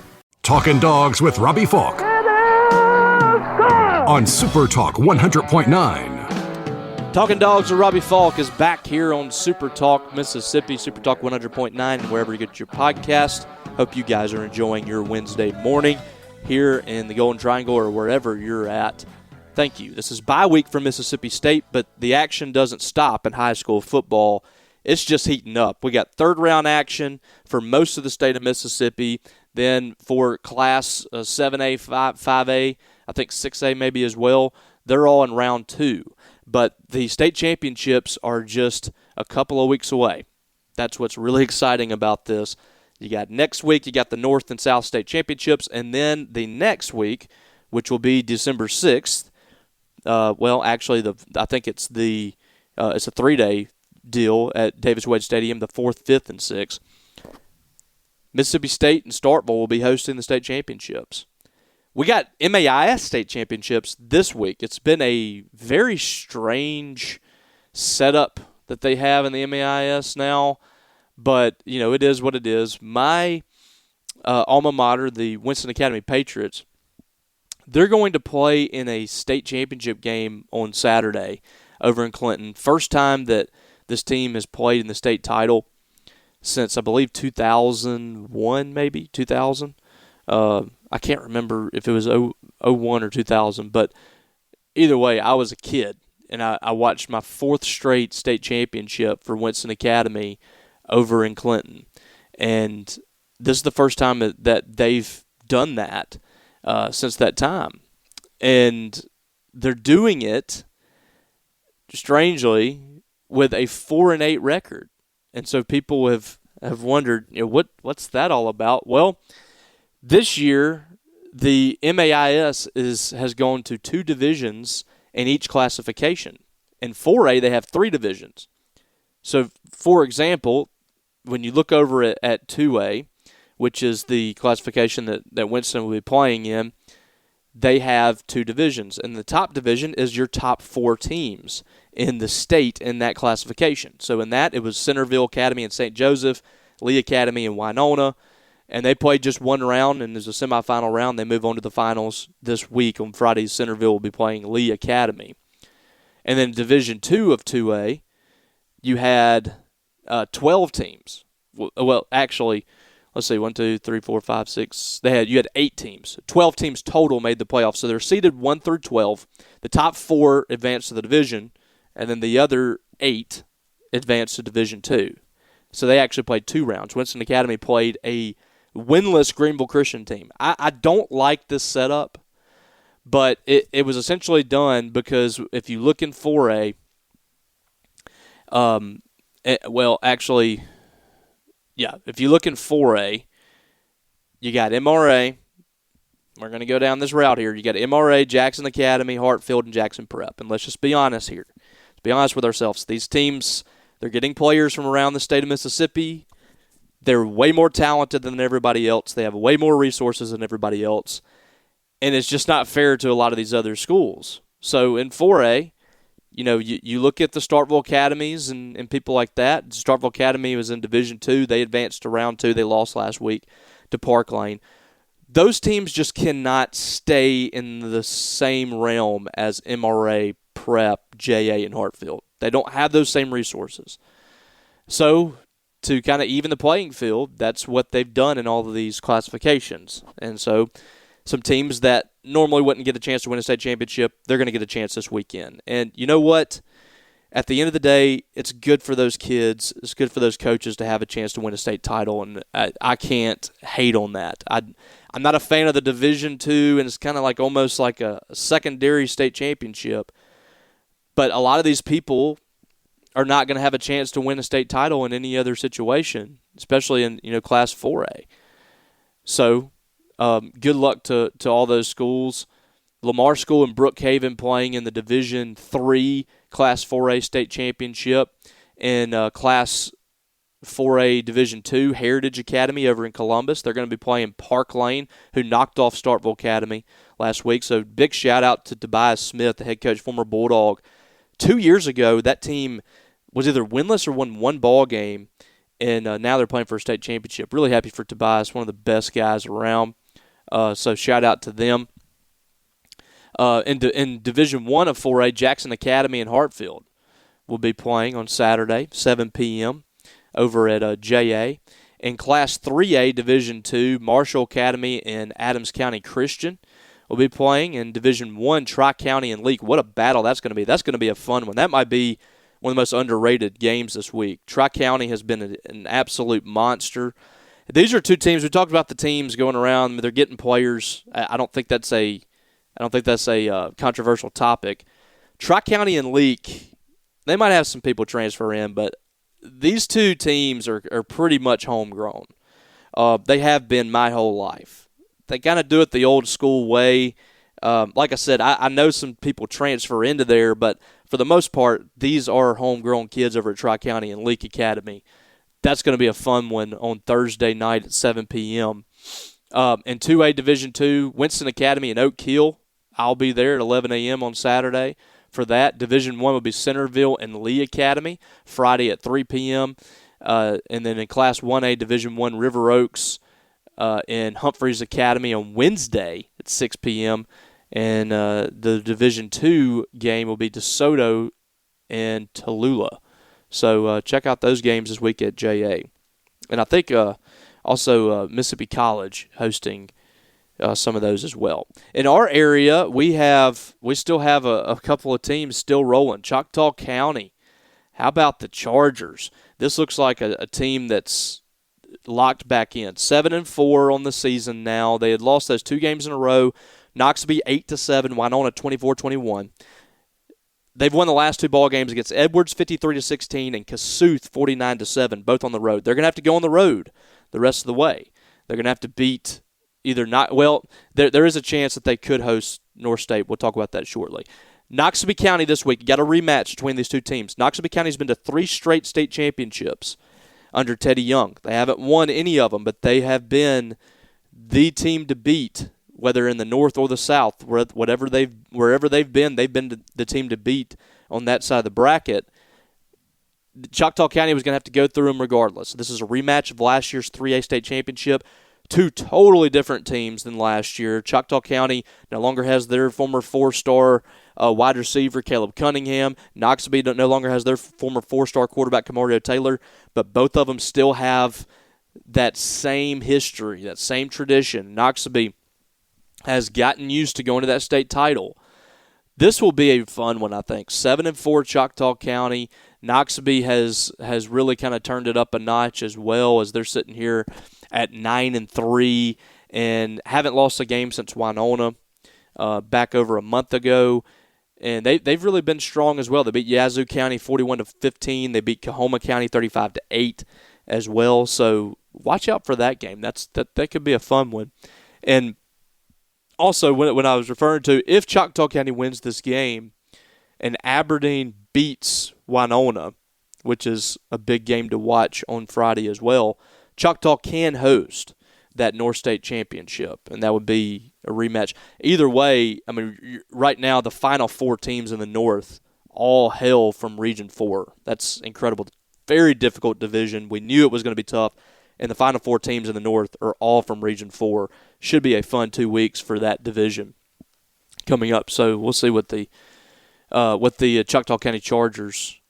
Talkin Dawgs with Robbie Faulk on SuperTalk 100.9. Talkin Dawgs with Robbie Faulk is back here on SuperTalk Mississippi, SuperTalk 100.9, and wherever you get your podcast. Hope you guys are enjoying your Wednesday morning here in the Golden Triangle or wherever you're at. Thank you. This is bye week for Mississippi State, but the action doesn't stop in high school football. It's just heating up. We got third-round action for most of the state of Mississippi. Then for Class 7A, 5A, I think 6A maybe as well, they're all in round 2. But the state championships are just a couple of weeks away. That's what's really exciting about this. You got next week, you got the North and South State Championships, and then the next week, which will be December 6th, I think it's a 3-day deal at Davis Wade Stadium, the 4th, 5th, and 6th. Mississippi State and Starkville will be hosting the state championships. We got MAIS state championships this week. It's been a very strange setup that they have in the MAIS now, but, it is what it is. My alma mater, the Winston Academy Patriots, they're going to play in a state championship game on Saturday over in Clinton. First time that this team has played in the state title since, I believe, 2001, maybe 2000. I can't remember if it was 01 or 2000, but either way, I was a kid, and I watched my 4th straight state championship for Winston Academy over in Clinton. And this is the first time that they've done that since that time. And they're doing it, strangely, with a 4-8 record. And so people have wondered, what's that all about? Well, this year the MAIS has gone to 2 divisions in each classification. In 4A, they have 3 divisions. So, for example, when you look over at 2A, which is the classification that Winston will be playing in, they have 2 divisions. And the top division is your top 4 teams in the state in that classification. So in that, it was Centerville Academy and St. Joseph, Lee Academy and Winona, and they played just one round, and there's a semifinal round. They move on to the finals this week. On Friday, Centerville will be playing Lee Academy. And then Division 2 of 2A, you had 12 teams. Well, actually, let's see, 1, 2, 3, 4, 5, 6. You had 8 teams. 12 teams total made the playoffs. So they're seeded 1 through 12. The top 4 advanced to the division, and then the other 8 advanced to Division 2. So they actually played 2 rounds. Winston Academy played a winless Greenville Christian team. I don't like this setup, but it was essentially done because if you look in 4A, if you look in 4A, you got MRA. We're going to go down this route here. You got MRA, Jackson Academy, Hartfield, and Jackson Prep. And let's just be honest here. Let's be honest with ourselves. These teams, they're getting players from around the state of Mississippi. They're way more talented than everybody else. They have way more resources than everybody else. And it's just not fair to a lot of these other schools. So in 4A, you look at the Starkville Academies and people like that. Starkville Academy was in Division 2. They advanced to round 2. They lost last week to Park Lane. Those teams just cannot stay in the same realm as MRA, Prep, JA, and Hartfield. They don't have those same resources. So to kind of even the playing field, that's what they've done in all of these classifications. And so some teams that normally wouldn't get a chance to win a state championship, they're going to get a chance this weekend. And you know what? At the end of the day, it's good for those kids. It's good for those coaches to have a chance to win a state title, and I can't hate on that. I'm not a fan of the Division II, and it's kind of like almost like a secondary state championship. But a lot of these people are not going to have a chance to win a state title in any other situation, especially in Class 4A. So good luck to all those schools. Lamar School and Brookhaven playing in the Division III Class 4A state championship. In Class 4A Division II, Heritage Academy over in Columbus. They're going to be playing Park Lane, who knocked off Starkville Academy last week. So big shout out to Tobias Smith, the head coach, former Bulldog. 2 years ago, that team was either winless or won one ball game, and now they're playing for a state championship. Really happy for Tobias, one of the best guys around. So shout out to them. In Division I of 4A, Jackson Academy in Hartfield will be playing on Saturday, 7 p.m. over at JA. In Class 3A, Division II, Marshall Academy and Adams County Christian will be playing. In Division I, Tri-County and Leake. What a battle that's going to be. That's going to be a fun one. That might be one of the most underrated games this week. Tri-County has been an absolute monster. These are two teams. We talked about the teams going around. They're getting players. I don't think that's a controversial topic. Tri-County and Leake, they might have some people transfer in, but these two teams are pretty much homegrown. They have been my whole life. They kind of do it the old school way. Like I said, I know some people transfer into there, but for the most part, these are homegrown kids over at Tri-County and Leake Academy. That's going to be a fun one on Thursday night at 7 p.m. In 2A Division II, Winston Academy and Oak Hill. I'll be there at 11 a.m. on Saturday for that. Division I will be Centerville and Lee Academy Friday at 3 p.m. And then in Class 1A, Division I, River Oaks and Humphreys Academy on Wednesday at 6 p.m. And the Division II game will be DeSoto and Tallulah. So check out those games this week at JA. And I think also Mississippi College hosting some of those as well. In our area, we still have a couple of teams still rolling. Choctaw County. How about the Chargers? This looks like a team that's locked back in. 7-4 on the season now. They had lost those 2 games in a row. Noxubee 8-7, Winona 24-21. They've won the last 2 ball games against Edwards 53-16 and Kossuth 49-7, both on the road. They're going to have to go on the road the rest of the way. They're going to have to beat either not. Well, there is a chance that they could host North State. We'll talk about that shortly. Noxubee County this week, got a rematch between these two teams. Noxubee County's been to 3 straight state championships under Teddy Young. They haven't won any of them, but they have been the team to beat, whether in the North or the South, wherever they've been the team to beat on that side of the bracket. Choctaw County was going to have to go through them regardless. This is a rematch of last year's 3A state championship. 2 totally different teams than last year. Choctaw County no longer has their former 4-star wide receiver, Caleb Cunningham. Noxubee no longer has their former 4-star quarterback, Camario Taylor. But both of them still have that same history, that same tradition. Noxubee has gotten used to going to that state title. This will be a fun one, I think. 7-4 Choctaw County. Noxubee has really kind of turned it up a notch as well, as they're sitting here at 9-3 and haven't lost a game since Winona back over a month ago. And they've really been strong as well. They beat Yazoo County 41-15. They beat Coahoma County 35-8 as well. So watch out for that game. That could be a fun one. And also, when I was referring to, if Choctaw County wins this game and Aberdeen beats Winona, which is a big game to watch on Friday as well, Choctaw can host that North State Championship, and that would be a rematch. Either way, I mean, right now the final 4 teams in the North all hail from Region 4. That's incredible. Very difficult division. We knew it was going to be tough. And the final 4 teams in the North are all from Region 4. Should be a fun 2 weeks for that division coming up. So we'll see what the Choctaw County Chargers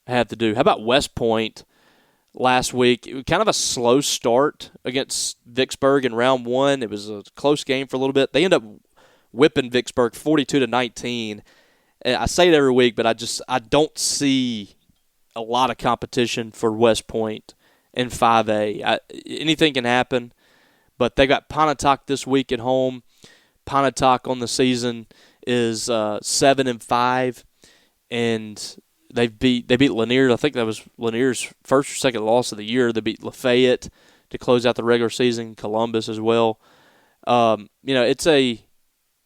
have to do. How about West Point last week? It was kind of a slow start against Vicksburg in round 1. It was a close game for a little bit. They end up whipping Vicksburg 42-19. I say it every week, but I don't see a lot of competition for West Point in 5A. Anything can happen, but they got Pontotoc this week at home. Pontotoc on the season is 7-5, and they beat Lanier. I think that was Lanier's first or second loss of the year. They beat Lafayette to close out the regular season. Columbus as well.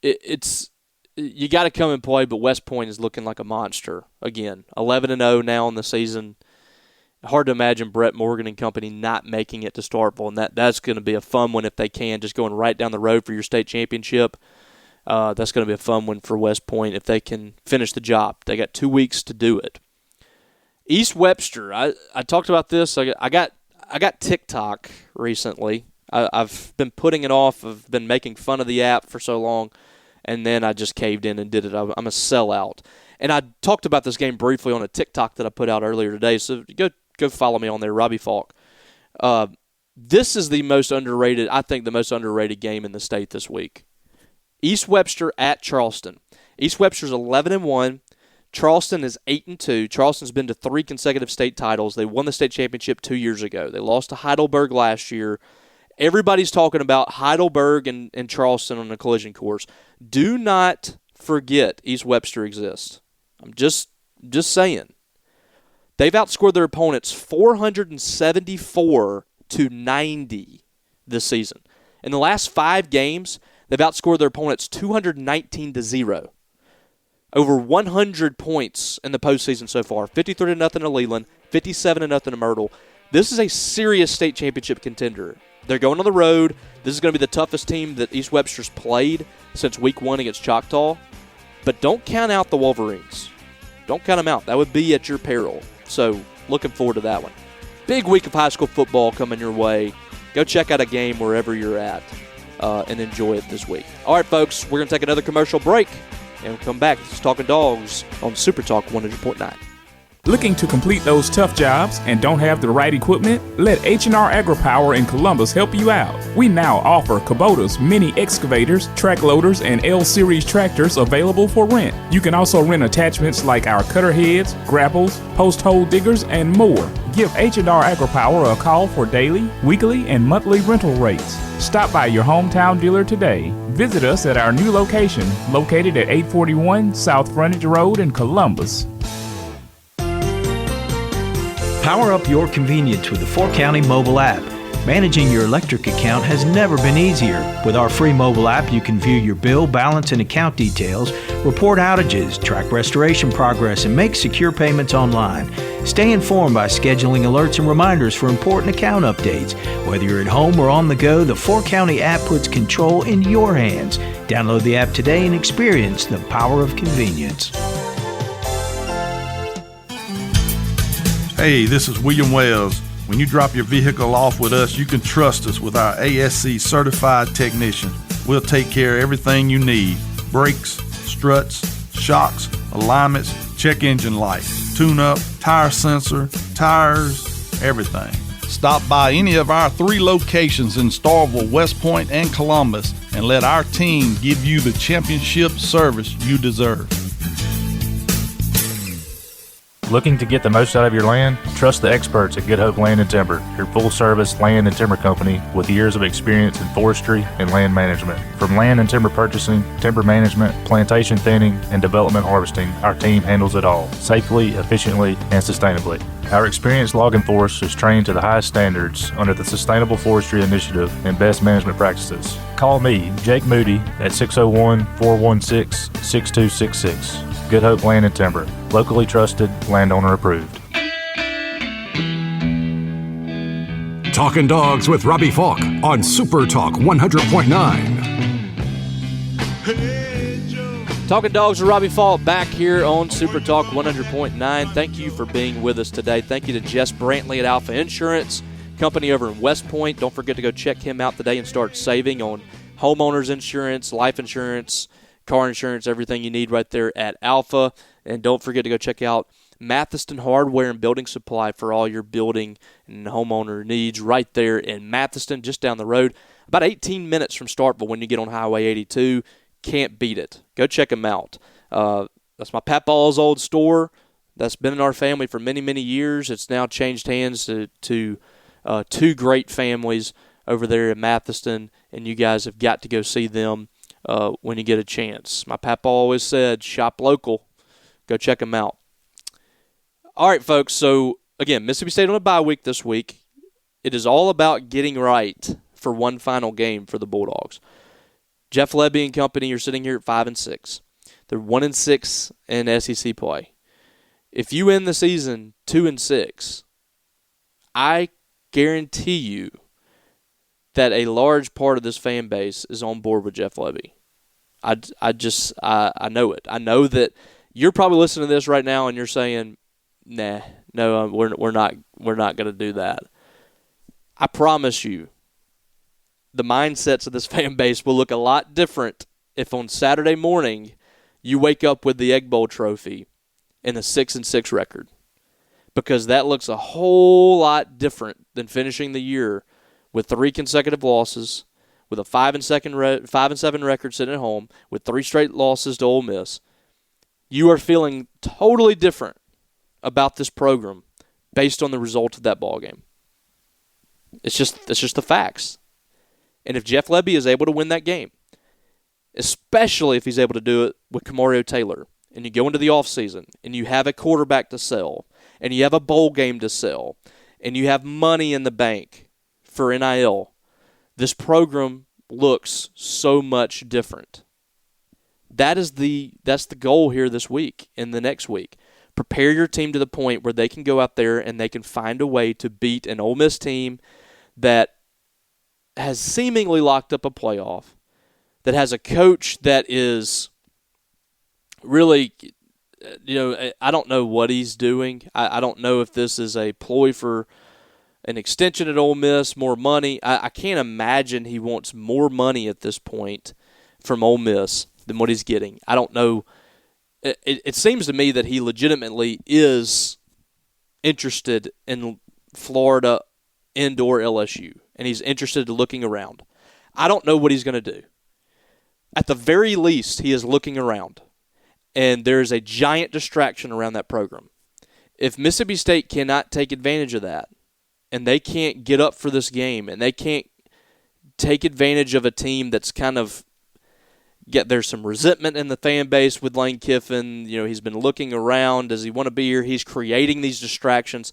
It's you got to come and play, but West Point is looking like a monster again. 11-0 now on the season. Hard to imagine Brett Morgan and company not making it to Starkville, and that's going to be a fun one if they can, just going right down the road for your state championship. That's going to be a fun one for West Point if they can finish the job. They got 2 weeks to do it. East Webster, I talked about this. I got TikTok recently. I've been putting it off. I've been making fun of the app for so long, and then I just caved in and did it. I'm a sellout. And I talked about this game briefly on a TikTok that I put out earlier today, so go follow me on there, Robbie Faulk. This is the most underrated game in the state this week. East Webster at Charleston. East Webster's 11-1. Charleston is 8-2. Charleston's been to 3 consecutive state titles. They won the state championship 2 years ago. They lost to Heidelberg last year. Everybody's talking about Heidelberg and Charleston on the collision course. Do not forget East Webster exists. I'm just saying. They've outscored their opponents 474-90 this season. In the last 5 games, they've outscored their opponents 219-0. Over 100 points in the postseason so far. 53-0 to Leland, 57-0 to Myrtle. This is a serious state championship contender. They're going on the road. This is going to be the toughest team that East Webster's played since week 1 against Choctaw. But don't count out the Wolverines. Don't count them out. That would be at your peril. So, looking forward to that one. Big week of high school football coming your way. Go check out a game wherever you're at and enjoy it this week. All right, folks, we're going to take another commercial break and we'll come back. This is Talkin Dawgs on SuperTalk 100.9. Looking to complete those tough jobs and don't have the right equipment? Let H&R AgriPower in Columbus help you out. We now offer Kubota's mini excavators, track loaders, and L-Series tractors available for rent. You can also rent attachments like our cutter heads, grapples, post hole diggers, and more. Give H&R AgriPower a call for daily, weekly, and monthly rental rates. Stop by your hometown dealer today. Visit us at our new location, located at 841 South Frontage Road in Columbus. Power up your convenience with the 4-County mobile app. Managing your electric account has never been easier. With our free mobile app, you can view your bill, balance, and account details, report outages, track restoration progress, and make secure payments online. Stay informed by scheduling alerts and reminders for important account updates. Whether you're at home or on the go, the 4-County app puts control in your hands. Download the app today and experience the power of convenience. Hey, this is William Wells. When you drop your vehicle off with us, you can trust us with our ASC certified technician. We'll take care of everything you need. Brakes, struts, shocks, alignments, check engine light, tune-up, tire sensor, tires, everything. Stop by any of our 3 locations in Starkville, West Point, and Columbus and let our team give you the championship service you deserve. Looking to get the most out of your land? Trust the experts at Good Hope Land and Timber, your full-service land and timber company with years of experience in forestry and land management. From land and timber purchasing, timber management, plantation thinning, and development harvesting, our team handles it all, safely, efficiently, and sustainably. Our experienced logging force is trained to the highest standards under the Sustainable Forestry Initiative and best management practices. Call me, Jake Moody, at 601-416-6266. Good Hope Land and Timber, locally trusted, landowner approved. Talkin Dawgs with Robbie Faulk on SuperTalk 100.9. Talkin Dawgs with Robbie Faulk back here on SuperTalk 100.9. Thank you for being with us today. Thank you to Jess Brantley at Alpha Insurance Company over in West Point. Don't forget to go check him out today and start saving on homeowners insurance, life insurance, car insurance, everything you need right there at Alpha. And don't forget to go check out Matheston Hardware and Building Supply for all your building and homeowner needs right there in Matheston, just down the road. About 18 minutes from Starkville when you get on Highway 82. Can't beat it. Go check them out. That's my Papaw's old store. That's been in our family for many, many years. It's now changed hands to 2 great families over there in Matheston, and you guys have got to go see them when you get a chance. My papa always said, shop local. Go check them out. All right, folks. So, again, Mississippi State on a bye week this week. It is all about getting right for one final game for the Bulldogs. Jeff Lebby and company are sitting here at 5-6. They're 1-6 in SEC play. If you end the season 2-6, I guarantee you that a large part of this fan base is on board with Jeff Lebby. I know it. I know that you're probably listening to this right now and you're saying, "Nah, no, we're not going to do that." I promise you, the mindsets of this fan base will look a lot different if on Saturday morning you wake up with the Egg Bowl trophy and a 6-6 record, because that looks a whole lot different than finishing the year with 3 consecutive losses, with a 5-7 record sitting at home, with 3 straight losses to Ole Miss. You are feeling totally different about this program based on the result of that ball game. It's just the facts. And if Jeff Lebby is able to win that game, especially if he's able to do it with Kamario Taylor, and you go into the offseason and you have a quarterback to sell, and you have a bowl game to sell, and you have money in the bank for NIL, this program looks so much different. That's the goal here this week and the next week. Prepare your team to the point where they can go out there and they can find a way to beat an Ole Miss team that has seemingly locked up a playoff, that has a coach that is really, I don't know what he's doing. I don't know if this is a ploy for an extension at Ole Miss, more money. I can't imagine he wants more money at this point from Ole Miss than what he's getting. I don't know. It seems to me that he legitimately is interested in Florida indoor LSU, and he's interested in looking around. I don't know what he's going to do. At the very least, he is looking around, and there's a giant distraction around that program. If Mississippi State cannot take advantage of that, and they can't get up for this game, and they can't take advantage of a team that's kind of there's some resentment in the fan base with Lane Kiffin. He's been looking around. Does he want to be here? He's creating these distractions.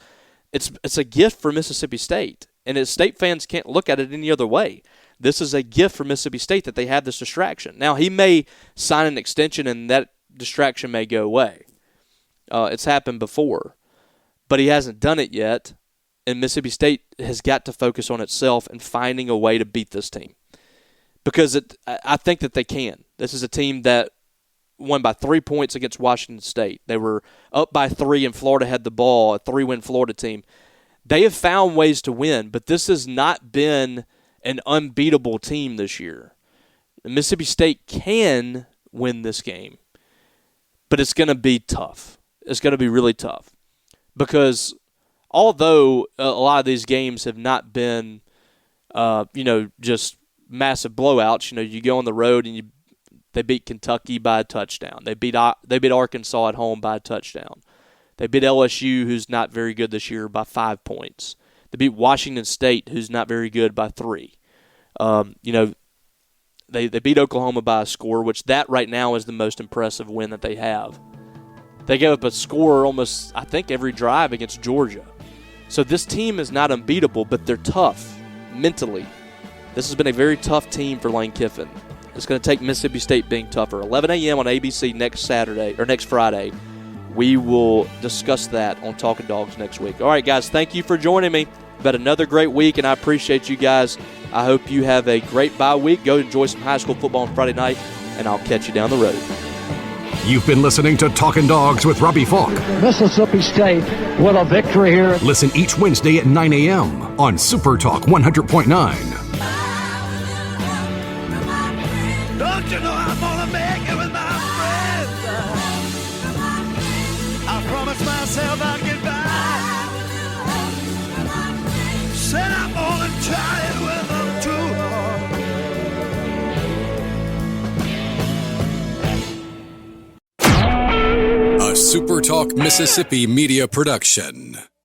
It's a gift for Mississippi State, and State fans can't look at it any other way. This is a gift for Mississippi State that they have this distraction. Now, he may sign an extension, and that distraction may go away. It's happened before, but he hasn't done it yet, and Mississippi State has got to focus on itself and finding a way to beat this team. Because I think that they can. This is a team that won by 3 points against Washington State. They were up by 3, and Florida had the ball, a 3-win Florida team. They have found ways to win, but this has not been an unbeatable team this year. Mississippi State can win this game, but it's going to be tough. It's going to be really tough. Because although a lot of these games have not been, just massive blowouts. You go on the road and they beat Kentucky by a touchdown. They beat Arkansas at home by a touchdown. They beat LSU, who's not very good this year, by 5 points. They beat Washington State, who's not very good, by 3. They beat Oklahoma by a score, which that right now is the most impressive win that they have. They gave up a score almost, I think, every drive against Georgia. So this team is not unbeatable, but they're tough mentally. This has been a very tough team for Lane Kiffin. It's going to take Mississippi State being tougher. 11 a.m. on ABC next Friday. We will discuss that on Talkin Dawgs next week. All right, guys, thank you for joining me. We've had another great week, and I appreciate you guys. I hope you have a great bye week. Go enjoy some high school football on Friday night, and I'll catch you down the road. You've been listening to Talkin Dawgs with Robbie Faulk. Mississippi State with a victory here. Listen each Wednesday at 9 a.m. on SuperTalk 100.9. Don't you know I'm gonna make it with my friends? I promised myself I'd get by. Said I'm gonna try it with them too. A SuperTalk Mississippi media production.